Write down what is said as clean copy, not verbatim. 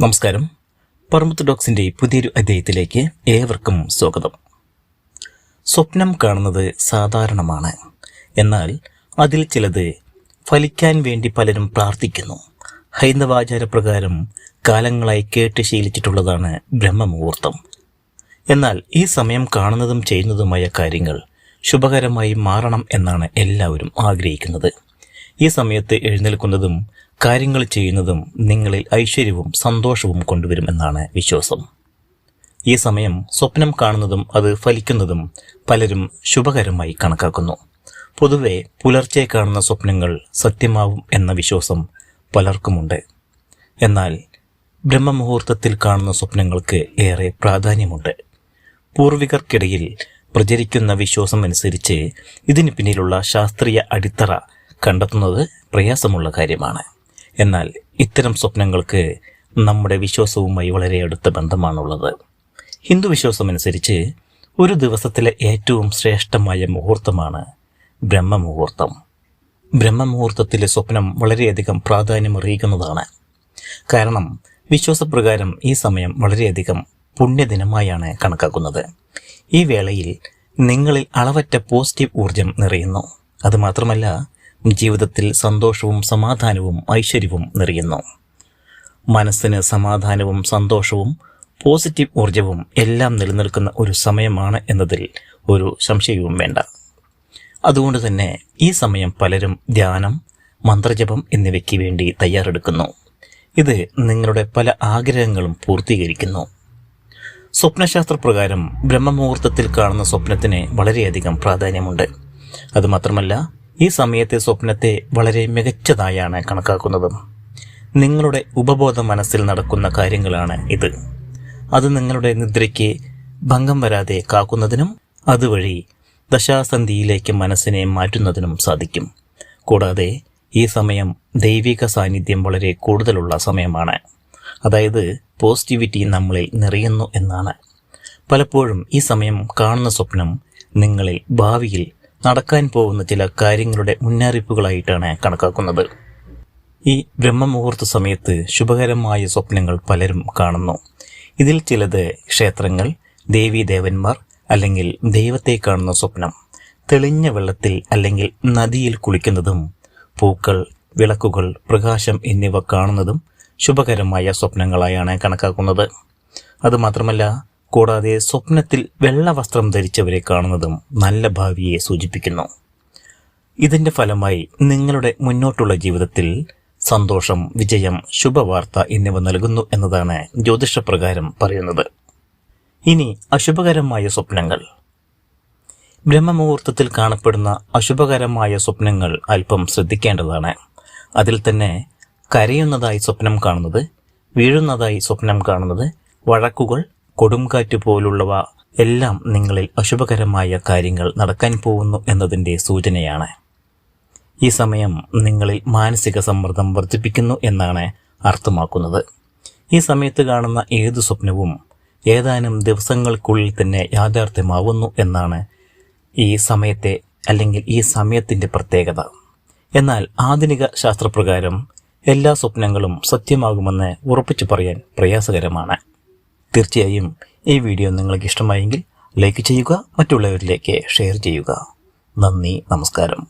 നമസ്കാരം. പറമ്പത്ത് ഡോക്സിന്റെ പുതിയൊരു അധ്യായത്തിലേക്ക് ഏവർക്കും സ്വാഗതം. സ്വപ്നം കാണുന്നത് സാധാരണമാണ്. എന്നാൽ അതിൽ ചിലത് ഫലിക്കാൻ വേണ്ടി പലരും പ്രാർത്ഥിക്കുന്നു. ഹൈന്ദവാചാരപ്രകാരം കാലങ്ങളായി കേട്ട് ശീലിച്ചിട്ടുള്ളതാണ് ബ്രഹ്മമുഹൂർത്തം. എന്നാൽ ഈ സമയം കാണുന്നതും ചെയ്യുന്നതുമായ കാര്യങ്ങൾ ശുഭകരമായി മാറണം എന്നാണ് എല്ലാവരും ആഗ്രഹിക്കുന്നത്. ഈ സമയത്ത് എഴുന്നേൽക്കുന്നതും കാര്യങ്ങൾ ചെയ്യുന്നതും നിങ്ങളിൽ ഐശ്വര്യവും സന്തോഷവും കൊണ്ടുവരുമെന്നാണ് വിശ്വാസം. ഈ സമയം സ്വപ്നം കാണുന്നതും അത് ഫലിക്കുന്നതും പലരും ശുഭകരമായി കണക്കാക്കുന്നു. പൊതുവെ പുലർച്ചെ കാണുന്ന സ്വപ്നങ്ങൾ സത്യമാവും എന്ന വിശ്വാസം പലർക്കുമുണ്ട്. എന്നാൽ ബ്രഹ്മമുഹൂർത്തത്തിൽ കാണുന്ന സ്വപ്നങ്ങൾക്ക് ഏറെ പ്രാധാന്യമുണ്ട്. പൂർവികർക്കിടയിൽ പ്രചരിക്കുന്ന വിശ്വാസം അനുസരിച്ച് ഇതിന് പിന്നിലുള്ള ശാസ്ത്രീയ അടിത്തറ കണ്ടെത്തുന്നത് പ്രയാസമുള്ള കാര്യമാണ്. എന്നാൽ ഇത്തരം സ്വപ്നങ്ങൾക്ക് നമ്മുടെ വിശ്വാസവുമായി വളരെ അടുത്ത ബന്ധമാണുള്ളത്. ഹിന്ദു വിശ്വാസമനുസരിച്ച് ഒരു ദിവസത്തിലെ ഏറ്റവും ശ്രേഷ്ഠമായ മുഹൂർത്തമാണ് ബ്രഹ്മമുഹൂർത്തം. ബ്രഹ്മമുഹൂർത്തത്തിലെ സ്വപ്നം വളരെയധികം പ്രാധാന്യമറിയിക്കുന്നതാണ്. കാരണം വിശ്വാസപ്രകാരം ഈ സമയം വളരെയധികം പുണ്യദിനമായാണ് കണക്കാക്കുന്നത്. ഈ വേളയിൽ നിങ്ങളിൽ അളവറ്റ പോസിറ്റീവ് ഊർജം നിറയുന്നു. അതുമാത്രമല്ല, ജീവിതത്തിൽ സന്തോഷവും സമാധാനവും ഐശ്വര്യവും നിറയുന്നു. മനസ്സിന് സമാധാനവും സന്തോഷവും പോസിറ്റീവ് ഊർജവും എല്ലാം നിലനിൽക്കുന്ന ഒരു സമയമാണ് എന്നതിൽ ഒരു സംശയവും വേണ്ട. അതുകൊണ്ട് തന്നെ ഈ സമയം പലരും ധ്യാനം, മന്ത്രജപം എന്നിവയ്ക്ക് വേണ്ടി തയ്യാറെടുക്കുന്നു. ഇത് നിങ്ങളുടെ പല ആഗ്രഹങ്ങളും പൂർത്തീകരിക്കുന്നു. സ്വപ്നശാസ്ത്രപ്രകാരം ബ്രഹ്മമുഹൂർത്തത്തിൽ കാണുന്ന സ്വപ്നത്തിന് വളരെയധികം പ്രാധാന്യമുണ്ട്. അതുമാത്രമല്ല, ഈ സമയത്തെ സ്വപ്നത്തെ വളരെ മികച്ചതായാണ് കണക്കാക്കുന്നത്. നിങ്ങളുടെ ഉപബോധ മനസ്സിൽ നടക്കുന്ന കാര്യങ്ങളാണ് ഇത്. അത് നിങ്ങളുടെ നിദ്രയ്ക്ക് ഭംഗം വരാതെ കാക്കുന്നതിനും അതുവഴി ദശാസന്ധിയിലേക്ക് മനസ്സിനെ മാറ്റുന്നതിനും സാധിക്കും. കൂടാതെ ഈ സമയം ദൈവിക സാന്നിധ്യം വളരെ കൂടുതലുള്ള സമയമാണ്. അതായത് പോസിറ്റിവിറ്റി നമ്മളിൽ നിറയുന്നു എന്നാണ്. പലപ്പോഴും ഈ സമയം കാണുന്ന സ്വപ്നം നിങ്ങളിൽ ഭാവിയിൽ നടക്കാൻ പോകുന്ന ചില കാര്യങ്ങളുടെ മുന്നറിയിപ്പുകളായിട്ടാണ് കണക്കാക്കുന്നത്. ഈ ബ്രഹ്മമുഹൂർത്ത സമയത്ത് ശുഭകരമായ സ്വപ്നങ്ങൾ പലരും കാണുന്നു. ഇതിൽ ചിലത് ക്ഷേത്രങ്ങൾ, ദേവീദേവന്മാർ അല്ലെങ്കിൽ ദൈവത്തെ കാണുന്ന സ്വപ്നം, തെളിഞ്ഞ വെള്ളത്തിൽ അല്ലെങ്കിൽ നദിയിൽ കുളിക്കുന്നതും, പൂക്കൾ, വിളക്കുകൾ, പ്രകാശം എന്നിവ കാണുന്നതും ശുഭകരമായ സ്വപ്നങ്ങളായാണ് കണക്കാക്കുന്നത്. അതുമാത്രമല്ല, കൂടാതെ സ്വപ്നത്തിൽ വെള്ള വസ്ത്രം ധരിച്ചവരെ കാണുന്നതും നല്ല ഭാവിയെ സൂചിപ്പിക്കുന്നു. ഇതിന്റെ ഫലമായി നിങ്ങളുടെ മുന്നോട്ടുള്ള ജീവിതത്തിൽ സന്തോഷം, വിജയം, ശുഭവാർത്ത എന്നിവ നൽകുന്നു എന്നതാണ് ജ്യോതിഷപ്രകാരം പറയുന്നത്. ഇനി അശുഭകരമായ സ്വപ്നങ്ങൾ. ബ്രഹ്മമുഹൂർത്തത്തിൽ കാണപ്പെടുന്ന അശുഭകരമായ സ്വപ്നങ്ങൾ അല്പം ശ്രദ്ധിക്കേണ്ടതാണ്. അതിൽ തന്നെ കരയുന്നതായി സ്വപ്നം കാണുന്നത്, വീഴുന്നതായി സ്വപ്നം കാണുന്നത്, വഴക്കുകൾ, കൊടുങ്കാറ്റ് പോലുള്ളവ എല്ലാം നിങ്ങളിൽ അശുഭകരമായ കാര്യങ്ങൾ നടക്കാൻ പോകുന്നു എന്നതിൻ്റെ സൂചനയാണ്. ഈ സമയം നിങ്ങളിൽ മാനസിക സമ്മർദ്ദം വർദ്ധിപ്പിക്കുന്നു എന്നാണ് അർത്ഥമാക്കുന്നത്. ഈ സമയത്ത് കാണുന്ന ഏതു സ്വപ്നവും ഏതാനും ദിവസങ്ങൾക്കുള്ളിൽ തന്നെ യാഥാർത്ഥ്യമാവുന്നു എന്നാണ് ഈ സമയത്തെ അല്ലെങ്കിൽ ഈ സമയത്തിൻ്റെ പ്രത്യേകത. എന്നാൽ ആധുനിക ശാസ്ത്രപ്രകാരം എല്ലാ സ്വപ്നങ്ങളും സത്യമാകുമെന്ന് ഉറപ്പിച്ചു പറയാൻ പ്രയാസകരമാണ്. തീർച്ചയായും ഈ വീഡിയോ നിങ്ങൾക്ക് ഇഷ്ടമായെങ്കിൽ ലൈക്ക് ചെയ്യുക, മറ്റുള്ളവരിലേക്ക് ഷെയർ ചെയ്യുക. നന്ദി, നമസ്കാരം.